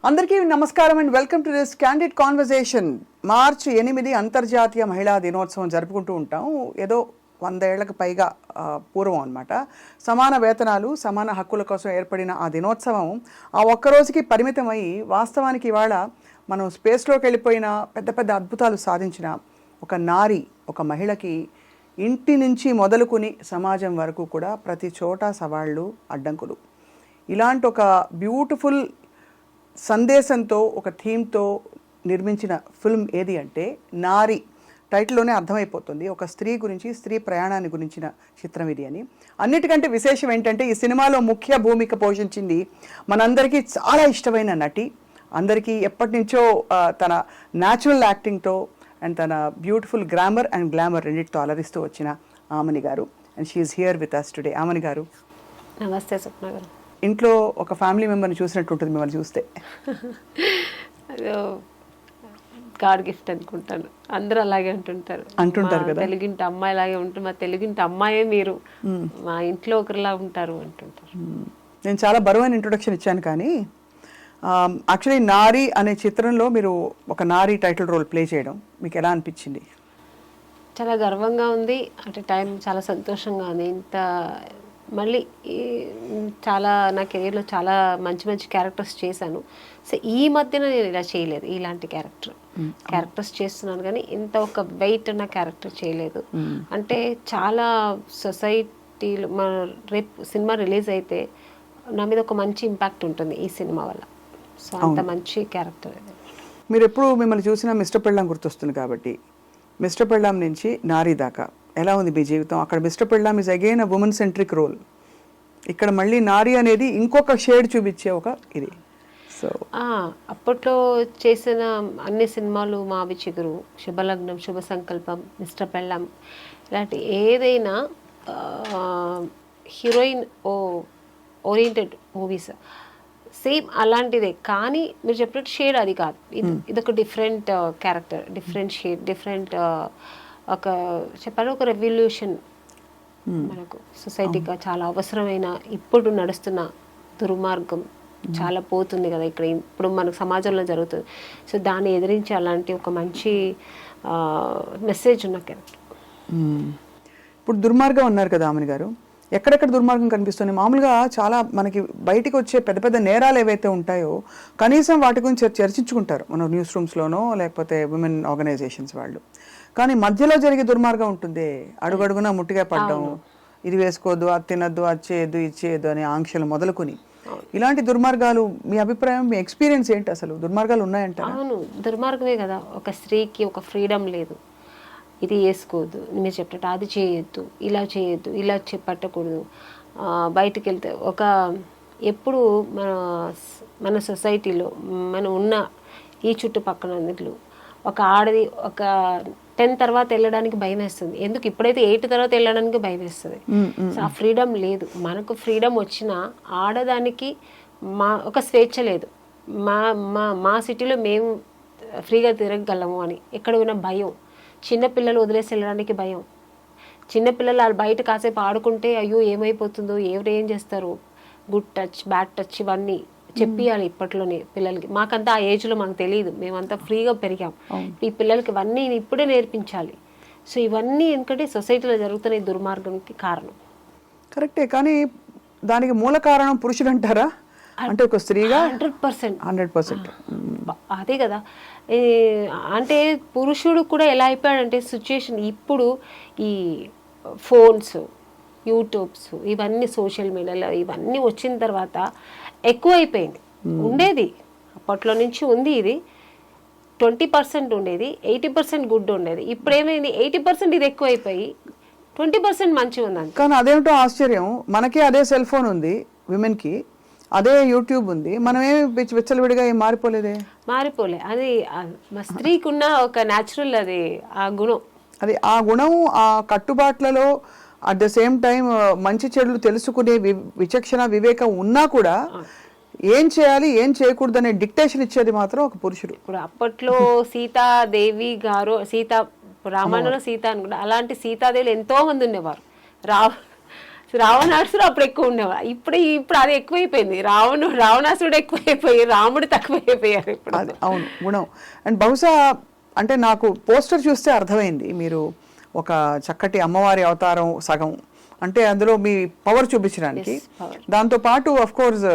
అందరికీ నమస్కారం and welcome to this candid conversation. మార్చి 8 అంతర్జాతీయ మహిళా దినోత్సవం జరుపుకుంటూ ఉంటాం. ఏదో 100 ఏళ్లకు పైగా పూర్వం అనమాట. సమాన వేతనాలు, సమాన హక్కుల కోసం ఏర్పడిన ఆ దినోత్సవం ఆ ఒక్కరోజుకి పరిమితమై వాస్తవానికి ఇవాళ మనం స్పేస్లోకి వెళ్ళిపోయిన పెద్ద పెద్ద అద్భుతాలు సాధించిన ఒక నారి, ఒక మహిళకి ఇంటి నుంచి మొదలుకుని సమాజం వరకు కూడా ప్రతి చోట సవాళ్ళు, అడ్డంకులు. ఇలాంటి ఒక బ్యూటిఫుల్ సందేశంతో, ఒక థీమ్తో నిర్మించిన ఫిల్మ్ ఏది అంటే నారి. టైటిల్లోనే అర్థమైపోతుంది, ఒక స్త్రీ గురించి, స్త్రీ ప్రయాణాన్ని గురించిన చిత్రం ఇది అని. అన్నిటికంటే విశేషం ఏంటంటే ఈ సినిమాలో ముఖ్య భూమిక పోషించింది మనందరికీ చాలా ఇష్టమైన నటి, అందరికీ ఎప్పటి నుంచో తన న్యాచురల్ యాక్టింగ్తో అండ్ తన బ్యూటిఫుల్ గ్రామర్ అండ్ గ్లామర్ రెండింటితో అలరిస్తూ వచ్చిన Amani garu. And she's here with us today. Amani garu, నమస్తే స్వప్న గారు. ఇంట్లో ఒక ఫ్యామిలీ మెంబర్ని చూసినట్టు ఉంటుంది మిమ్మల్ని చూస్తే. గాడ్ గిఫ్ట్ అనుకుంటాను, అందరూ అలాగే అంటుంటారు కదా. తెలుగింటి అమ్మాయి లాగే ఉంటుంది, మా తెలుగింటి అమ్మాయే మీరు, మా ఇంట్లో ఒకరిలా ఉంటారు అంటుంటారు. నేను చాలా బరువైన ఇంట్రొడక్షన్ ఇచ్చాను, కానీ యాక్చువల్లీ నారి అనే చిత్రంలో మీరు ఒక నారి టైటిల్ రోల్ ప్లే చేయడం మీకు ఎలా అనిపించింది? చాలా గర్వంగా ఉంది, అట్ టైం చాలా సంతోషంగా ఉంది. ఇంత మళ్ళీ చాలా నా కెరీర్లో చాలా మంచి మంచి క్యారెక్టర్స్ చేశాను. సో ఈ మధ్యన నేను ఇలా చేయలేదు, ఇలాంటి క్యారెక్టర్స్ చేస్తున్నాను, కానీ ఇంత ఒక వెయిట్ ఉన్న క్యారెక్టర్ చేయలేదు. అంటే చాలా సొసైటీలో రేపు సినిమా రిలీజ్ అయితే నా మీద ఒక మంచి ఇంపాక్ట్ ఉంటుంది ఈ సినిమా వల్ల. సో అంత మంచి క్యారెక్టర్. మీరు ఎప్పుడు మిమ్మల్ని చూసినా మిస్టర్ పెళ్ళాం గుర్తొస్తుంది, కాబట్టి మిస్టర్ పెళ్ళాం నుంచి నారి దాకా ఎలా ఉంది మీ జీవితం? అక్కడ mister Pellam is again a women centric role, ఇక్కడ మళ్ళీ నారి అనేది ఇంకొక షేడ్ చూపించే ఒక ఇది. సో అప్పట్లో చేసిన అన్ని సినిమాలు మావి చిగురు, శుభలగ్నం, శుభ సంకల్పం, మిస్టర్ పెళ్ళాం, ఇలాంటి ఏదైనా హీరోయిన్ ఓరియంటెడ్ మూవీస్ సేమ్ అలాంటిదే, కానీ మీరు చెప్పినట్టు షేడ్ అది కాదు. ఇదొక different character, different shade, different ఒక చెప్పాలి ఒక రెవల్యూషన్ మనకు సొసైటీగా చాలా అవసరమైన. ఇప్పుడు నడుస్తున్న దుర్మార్గం చాలా పోతుంది కదా ఇక్కడ, ఇప్పుడు మనకు సమాజంలో జరుగుతుంది. సో దాన్ని ఎదిరించి అలాంటి ఒక మంచి మెసేజ్ ఉన్న క్యారెక్టర్. ఇప్పుడు దుర్మార్గం అన్నారు కదా ఆమెని గారు, ఎక్కడెక్కడ దుర్మార్గం కనిపిస్తుంది? మామూలుగా చాలా మనకి బయటికి వచ్చే పెద్ద పెద్ద నేరాలు ఏవైతే ఉంటాయో కనీసం వాటి గురించి చర్చించుకుంటారు మన న్యూస్ రూమ్స్లోనో లేకపోతే విమెన్ ఆర్గనైజేషన్స్ వాళ్ళు, కానీ మధ్యలో జరిగే దుర్మార్గం ఉంటుంది. అడుగడుగున ముట్టిగా పడ్డం, ఇది వేసుకోవద్దు, అది తినద్దు, అది చేయొద్దు, ఇది చేయొద్దు అనే ఆంక్షలు మొదలుకొని ఇలాంటి దుర్మార్గాలు. మీ అభిప్రాయం, మీ ఎక్స్పీరియన్స్ ఏంటి? అసలు దుర్మార్గాలు ఉన్నాయంట? అవును, దుర్మార్గమే కదా. ఒక స్త్రీకి ఒక ఫ్రీడమ్ లేదు, ఇది వేసుకోవద్దు, మీరు చెప్పినట్టు అది చేయొద్దు, ఇలా చేయొద్దు, ఇలా పట్టకూడదు. బయటికి వెళ్తే ఒక ఎప్పుడు మన సొసైటీలో మనం ఉన్న ఈ చుట్టుపక్కల అన్నిట్లు ఒక ఆడది ఒక 10 తర్వాత వెళ్ళడానికి భయం వేస్తుంది. ఎందుకు? ఇప్పుడైతే 8 తర్వాత వెళ్ళడానికి భయం వేస్తుంది. సో ఆ ఫ్రీడమ్ లేదు. మనకు ఫ్రీడమ్ వచ్చినా ఆడదానికి ఒక స్వేచ్ఛ లేదు. మా సిటీలో మేము ఫ్రీగా తిరగగలము అని ఎక్కడ ఉన్న భయం. చిన్నపిల్లలు వదిలేసి వెళ్ళడానికి భయం. చిన్నపిల్లలు వాళ్ళు బయట కాసేపు ఆడుకుంటే అయ్యో ఏమైపోతుందో, ఎవరు ఏం చేస్తారు, గుడ్ టచ్, బ్యాడ్ టచ్, ఇవన్నీ చెప్పియాలి ఇప్పట్లోనే పిల్లలకి. మాకంతా ఆ ఏజ్లో మనకు తెలియదు, మేమంతా ఫ్రీగా పెరిగాం. ఈ పిల్లలకి ఇవన్నీ ఇప్పుడే నేర్పించాలి. సో ఇవన్నీ ఎందుకంటే సొసైటీలో జరుగుతున్న ఈ దుర్మార్గంకి కారణం. కరెక్టే, కానీ దానికి మూల కారణం పురుషుడు అంటారా? అంటే ఒక స్త్రీగా 100% అదే కదా. అంటే పురుషుడు కూడా ఎలా అయిపోయాడంటే సిచ్యుయేషన్ ఇప్పుడు ఈ ఫోన్స్, యూట్యూబ్స్, ఇవన్నీ సోషల్ మీడియాలో ఇవన్నీ వచ్చిన తర్వాత ఎక్కువ అయిపోయింది. ఉండేది అప్పట్లో నుంచి ఉంది, ఇది 20% ఉండేది, 80% గుడ్ ఉండేది. ఇప్పుడు ఏమైంది, 80% ఇది ఎక్కువ అయిపోయి 20% మంచిగా ఉందండి. కానీ అదేమిటో ఆశ్చర్యం, మనకి అదే సెల్ ఫోన్ ఉంది, విమెన్కి అదే యూట్యూబ్ ఉంది, మనమేమి విచ్చలవిడిగా ఏం మారిపోలేదే. అది మా స్త్రీకి ఉన్న ఒక న్యాచురల్ అది ఆ గుణం, అది ఆ గుణం, ఆ కట్టుబాట్లలో అట్ ద సేమ్ టైం మంచి చెడులు తెలుసుకునే విచక్షణ, వివేకం ఉన్నా కూడా ఏం చేయాలి ఏం చేయకూడదు అనే డిక్టేషన్ ఇచ్చేది మాత్రం ఒక పురుషుడు. ఇప్పుడు అప్పట్లో సీతాదేవి గారు, రామాయణంలో సీత అనుకుంటా, అలాంటి సీతాదేవులు ఎంతో మంది ఉండేవారు. రావణాసుడు అప్పుడు ఎక్కువ ఉండేవాడు, ఇప్పుడు అది ఎక్కువైపోయింది. రావణాసుడు ఎక్కువైపోయి రాముడు తక్కువైపోయారు ఇప్పుడు. అది అవును గుణం. అండ్ బహుశా అంటే నాకు పోస్టర్ చూస్తే అర్థమైంది మీరు ఒక చక్కటి అమ్మవారి అవతారం సగం, అంటే అందులో మీ పవర్ చూపించడానికి. దాంతో పాటు ఆఫ్ కోర్స్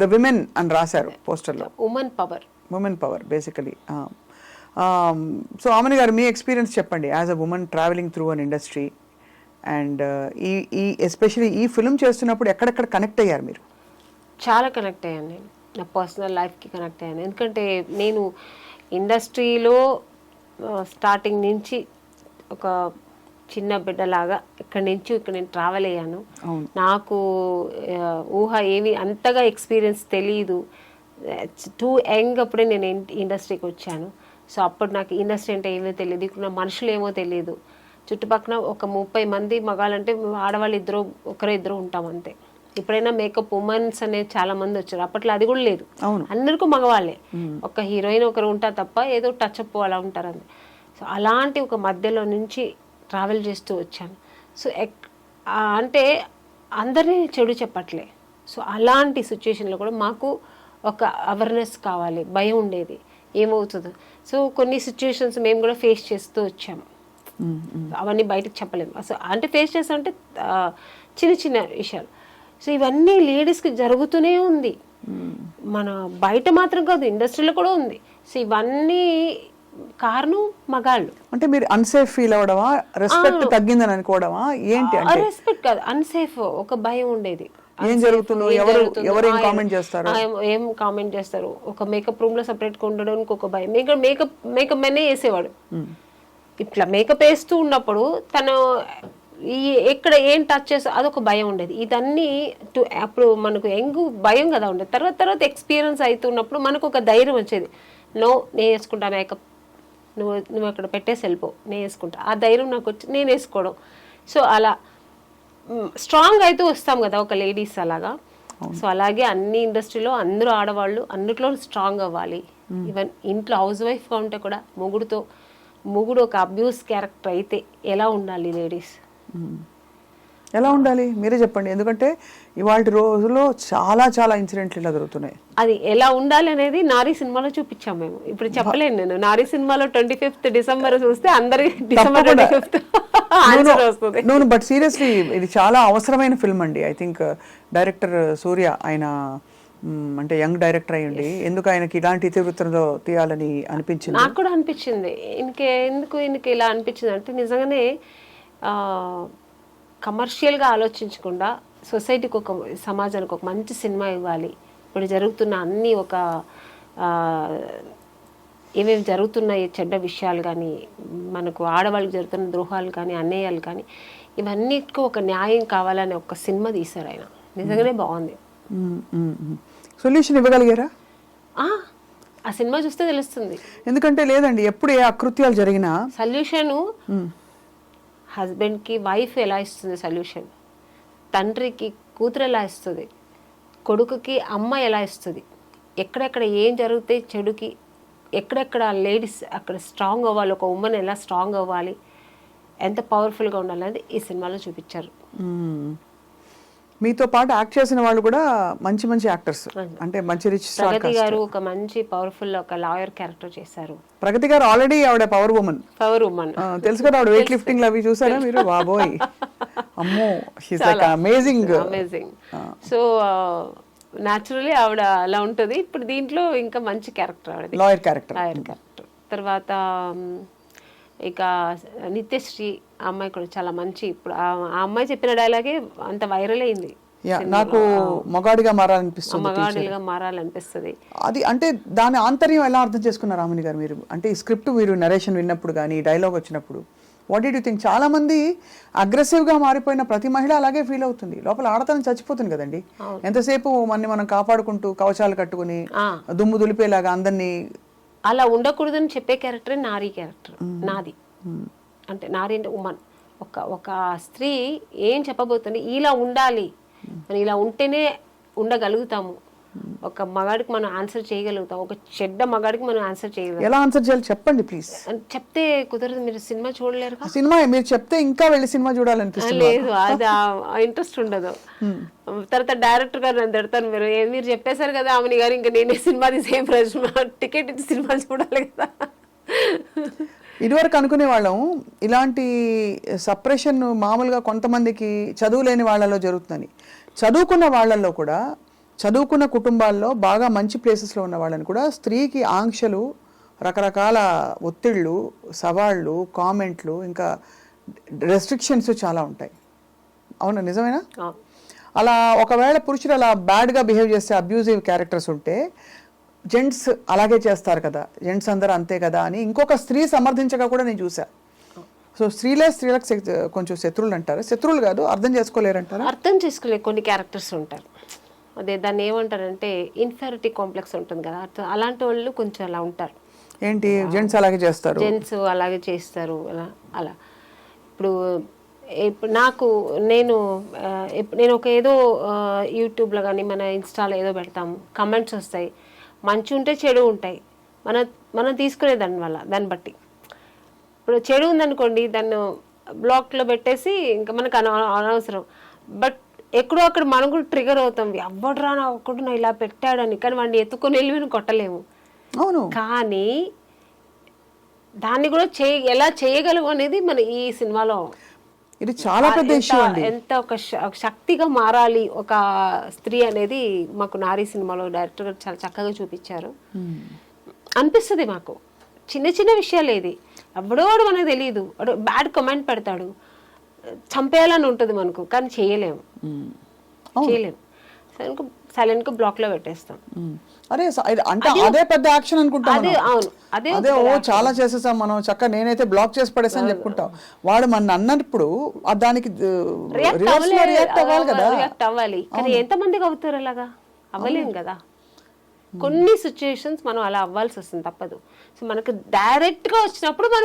ద విమెన్ అని రాశారు పోస్టర్లో, ఉమెన్ పవర్ బేసికలీ. సో ఆమెని గారు మీ ఎక్స్పీరియన్స్ చెప్పండి as a women travelling through an industry, and ఈ ఎస్పెషలీ ఈ ఫిల్మ్ చేస్తున్నప్పుడు ఎక్కడెక్కడ కనెక్ట్ అయ్యారు మీరు? చాలా కనెక్ట్ అయ్యాను నేను, నా పర్సనల్ లైఫ్కి కనెక్ట్ అయ్యాను. ఎందుకంటే నేను ఇండస్ట్రీలో స్టార్టింగ్ నుంచి ఒక చిన్న బిడ్డలాగా ఇక్కడ నేను ట్రావెల్ అయ్యాను. నాకు ఊహ ఏవి అంతగా ఎక్స్పీరియన్స్ తెలియదు. టూ యంగ్ అప్పుడే నేను ఇండస్ట్రీకి వచ్చాను. సో అప్పుడు నాకు ఇండస్ట్రీ అంటే ఏమో తెలియదు, ఇక్కడ మనుషులు ఏమో తెలియదు. చుట్టుపక్కల ఒక 30 మంది మగాళ్ళంటే ఆడవాళ్ళు ఒకరు ఇద్దరు ఉంటాం అంతే. ఇప్పుడైనా మేకప్ ఉమెన్స్ అనేది చాలా మంది వచ్చారు, అప్పట్లో అది కూడా లేదు. అందరికీ మగవాళ్ళే, ఒక హీరోయిన్ ఒకరు ఉంటారు తప్ప ఏదో టచ్ అప్ అలా ఉంటారు అంతే. సో అలాంటి ఒక మధ్యలో నుంచి ట్రావెల్ చేస్తూ వచ్చాను. సో అంటే అందరినీ చెడు చెప్పట్లే. సో అలాంటి సిచ్యుయేషన్లో కూడా మాకు ఒక అవేర్నెస్ కావాలి, భయం ఉండేది ఏమవుతుందో. సో కొన్ని సిచ్యుయేషన్స్ మేము కూడా ఫేస్ చేస్తూ వచ్చాము, అవన్నీ బయటకు చెప్పలేము. అసలు అంటే ఫేస్ చేస్తామంటే చిన్న చిన్న విషయాలు. సో ఇవన్నీ లేడీస్కి జరుగుతూనే ఉంది, మన బయట మాత్రం కాదు ఇండస్ట్రీలో కూడా ఉంది. సో ఇవన్నీ కారణం మగాళ్ళు. అంటే మీరు అన్సేఫ్ ఫీల్ అవడమా, రెస్పెక్ట్ తగ్గిందని అనుకోవడమా ఏంటి? రెస్పెక్ట్ కాదు, అన్సేఫ్, ఒక భయం ఉండేది. ఏం జరుగుతుందో, ఎవరు ఏం కామెంట్ చేస్తారు, ఒక మేకప్ రూమ్ లో సపరేట్ గా ఉండడానికి ఒక భయం. మేకప్ మెనే వేసేవాడు. ఇట్లా మేకప్ వేస్తూ ఉన్నప్పుడు తను ఎక్కడ ఏం టచ్ చేస్తా అదొక భయం ఉండేది. ఇదన్నీ అప్పుడు మనకు భయం కదా ఉండేది. తర్వాత ఎక్స్పీరియన్స్ అవుతున్నప్పుడు మనకు ఒక ధైర్యం వచ్చేది. నేను వేసుకుంటా మేకప్, నువ్వు అక్కడ పెట్టేసి వెళ్ళిపో, నేను వేసుకుంటా. ఆ ధైర్యం నాకు వచ్చి నేను వేసుకోవడం. సో అలా స్ట్రాంగ్ అయితే వస్తాం కదా ఒక లేడీస్ అలాగా. సో అలాగే అన్ని ఇండస్ట్రీలో అందరూ ఆడవాళ్ళు అన్నిట్లో స్ట్రాంగ్ అవ్వాలి. ఈవెన్ ఇంట్లో హౌస్ వైఫ్గా ఉంటే కూడా మొగుడు ఒక అబ్యూస్ క్యారెక్టర్ అయితే ఎలా ఉండాలి లేడీస్, ఎలా ఉండాలి మీరే చెప్పండి. ఎందుకంటే ఇవాళ రోజుల్లో చాలా చాలా ఇన్సిడెంట్లు ఇలా జరుగుతున్నాయి. అది ఎలా ఉండాలి అనేది నారీ సినిమాలో చూపించాం మేము. ఇప్పుడు చెప్పలేను నేను. నారీ సినిమాలో 25th డిసెంబర్ చూస్తే అందరికి డిసెంబర్ 25th వస్తుంది. బట్ సీరియస్లీ ఇది చాలా అవసరమైన ఫిల్మ్ అండి. ఐ థింక్ డైరెక్టర్ సూర్య ఆయన అంటే యంగ్ డైరెక్టర్ అయ్యండి, ఎందుకు ఆయనకి ఇలాంటి ఇతివృత్తంలో తీయాలని అనిపించింది? నాకు కూడా అనిపించింది. ఎందుకు ఇలా అనిపించింది అంటే నిజంగానే కమర్షియల్గా ఆలోచించకుండా సొసైటీకి సమాజానికి ఒక మంచి సినిమా ఇవ్వాలి. ఇప్పుడు జరుగుతున్న అన్నీ ఏమేమి జరుగుతున్నాయి చెడ్డ విషయాలు కానీ, మనకు ఆడవాళ్ళకి జరుగుతున్న ద్రోహాలు కానీ, అన్యాయాలు కానీ, ఇవన్నిటికీ ఒక న్యాయం కావాలని ఒక సినిమా తీశారు ఆయన. నిజంగానే బాగుంది. సొల్యూషన్ ఇవ్వగలిగారా? ఆ సినిమా చూస్తే తెలుస్తుంది. ఎందుకంటే లేదండి, ఎప్పుడు ఏ అకృత్యాలు జరిగినా సొల్యూషను హస్బెండ్కి వైఫ్ ఎలా ఇస్తుంది సొల్యూషన్, తండ్రికి కూతురు ఎలా ఇస్తుంది, కొడుకుకి అమ్మ ఎలా ఇస్తుంది, ఎక్కడెక్కడ ఏం జరిగితే చెడుకి ఎక్కడెక్కడ లేడీస్ అక్కడ స్ట్రాంగ్ అవ్వాలి, ఒక ఉమెన్ ఎలా స్ట్రాంగ్ అవ్వాలి, ఎంత పవర్ఫుల్గా ఉండాలి అనేది ఈ సినిమాలో చూపించారు. మీతో పాటు యాక్ట్ చేసిన వాళ్ళు కూడా మంచి మంచి యాక్టర్స్, అంటే మంచి రిచ్ స్టార్. ప్రగతి గారు ఒక మంచి పవర్ఫుల్ ఒక లాయర్ క్యారెక్టర్ చేశారు. ప్రగతి గారు ఆల్రెడీ ఆవిడ పవర్ ఉమెన్ తెలుసు కదా, ఆవిడ వెయిట్ లిఫ్టింగ్ అవి చూసారా మీరు? బాబోయ్ అమ్మో, she's like amazing. So naturally ఆవిడ అలా ఉంటుంది. ఇప్పుడు దీంట్లో ఇంకా మంచి క్యారెక్టర్ ఆవిడ, లాయర్ క్యారెక్టర్. తర్వాత ఇక నిత్యశ్రీ అమ్మాయి కూడా చాలా మంచి. ఇప్పుడు ఆ అమ్మాయి చెప్పిన డైలాగే అంత వైరల్ అయింది. నాకు మగాడిగా మారాలనిపిస్తుంది, మగాడిగా మారాలనిపిస్తుంది. అది అంటే దాని ఆంతర్యం ఎలా అర్థం చేసుకున్నారు రాముని గారు మీరు? అంటే ఈ స్క్రిప్ట్ మీరు నరేషన్ విన్నప్పుడు కానీ డైలాగ్ వచ్చినప్పుడు వాట్ డిడ్ యూ థింక్? చాలా మంది అగ్రెసివ్గా మారిపోయిన ప్రతి మహిళ అలాగే ఫీల్ అవుతుంది, లోపల ఆడతనం చచ్చిపోతుంది కదండి. ఎంతసేపు మనం కాపాడుకుంటూ కవచాలు కట్టుకుని దుమ్ము దులిపేలాగా అందరినీ అలా ఉండకూడదని చెప్పే క్యారెక్టర్ నారీ క్యారెక్టర్ నాది. అంటే నారీ అంటే ఉమెన్. ఒక స్త్రీ ఏం చెప్పబోతుంది, ఇలా ఉండాలి, మనం ఇలా ఉంటేనే ఉండగలుగుతాము, ఒక మగాడికి మనం ఆన్సర్ చేయగలుగుతాం, ఒక చెడ్డ మగాడికి మనం ఆన్సర్ చేయగలుగుతాం. ఎలా ఆన్సర్ చేయాలి చెప్పండి ప్లీజ్. చెప్తే కుదరదు, మీరు సినిమా చూడలేరు. సినిమా మీరు చెప్తే ఇంకా వెళ్ళి సినిమా చూడాలనిపిస్తుంది. లేదు, అది ఇంట్రెస్ట్ ఉండదు. తర్వాత డైరెక్టర్ గారు నన్ను తిడతాను, మీరు చెప్పేశారు కదా ఆమెని గారు, ఇంకా నేనే సినిమా తీసే ప్రశ్న, టికెట్ ఇచ్చి సినిమా చూడాలి కదా. ఇదివరకు అనుకునే వాళ్ళం ఇలాంటి సప్రెషన్ మామూలుగా కొంతమందికి చదువు లేని వాళ్ళలో జరుగుతుందని. చదువుకున్న వాళ్ళల్లో కూడా, చదువుకున్న కుటుంబాల్లో బాగా మంచి ప్లేసెస్లో ఉన్న వాళ్ళని కూడా స్త్రీకి ఆంక్షలు, రకరకాల ఒత్తిళ్ళు, సవాళ్ళు, కామెంట్లు, ఇంకా రెస్ట్రిక్షన్స్ చాలా ఉంటాయి. అవునా, నిజమేనా? అలా ఒకవేళ పురుషులు అలా బ్యాడ్గా బిహేవ్ చేస్తే, అబ్యూజివ్ క్యారెక్టర్స్ ఉంటే జెంట్స్ అలాగే చేస్తారు కదా, జెంట్స్ అందరూ అంతే కదా అని ఇంకొక స్త్రీ సమర్థించగా కూడా నేను చూసా. సో స్త్రీలకు కొంచెం శత్రువులు అంటారు, శత్రువులు కాదు, అర్థం చేసుకోలేరంటారు. అర్థం చేసుకోలేరు కొన్ని క్యారెక్టర్స్ ఉంటారు. అదే దాన్ని ఏమంటారంటే ఇన్ఫెరిటీ కాంప్లెక్స్ ఉంటుంది కదా, అలాంటి వాళ్ళు కొంచెం అలా ఉంటారు. ఏంటి, జెంట్స్ అలాగే చేస్తారు, జెంట్స్ అలాగే చేస్తారు అలా. ఇప్పుడు నేను ఒక ఏదో యూట్యూబ్లో కానీ మన ఇన్స్టాలో ఏదో పెడతాము, కమెంట్స్ వస్తాయి, మంచి ఉంటే చెడు ఉంటాయి, మనం తీసుకునే దాన్ని బట్టి. ఇప్పుడు చెడు ఉందనుకోండి, దాన్ని బ్లాక్లో పెట్టేసి ఇంకా మనకు అనవసరం. బట్ ఎక్కడో అక్కడ మనం కూడా ట్రిగర్ అవుతాం, ఎవడరా నా ఒక్కడు నా ఇలా పెట్టాడని. కానీ వాడిని ఎత్తుకొని వెళ్ళి మనం కొట్టలేము. అవును, కానీ దాన్ని కూడా ఎలా చేయగలము అనేది మన ఈ సినిమాలో ఇది చాలా పెద్ద ఇష్యూ అండి. ఎంత ఒక శక్తిగా మారాలి ఒక స్త్రీ అనేది మాకు నారీ సినిమాలో డైరెక్టర్ గారు చాలా చక్కగా చూపించారు. అనిపిస్తుంది మాకు చిన్న చిన్న విషయాలు, ఏది ఎవడోడు మనకు తెలియదు, బ్యాడ్ కమెంట్ పెడతాడు, చంపేయాలని ఉంటుంది మనకు, కానీ చేయలేము. సైలెంట్ గా బ్లాక్ లో పెట్టేస్తాం. అరే అంటే అదే పెద్ద యాక్షన్ అనుకుంటాం. అదే చాలా చేసేసాం మనం, చక్కగా నేనైతే బ్లాక్ చేసి పడేసాను చెప్పుకుంటాం. వాడు మన అన్నప్పుడు దానికి రియాక్ట్ అవ్వాలి. కానీ ఎంతమందికి అవుతారు అలాగా? అవ్వలేం కదా. కొన్ని సిచ్యుయేషన్స్ మనం అలా అవ్వాల్సి వస్తుంది, తప్పదు. సో మనకు డైరెక్ట్ గా వచ్చినప్పుడు మనం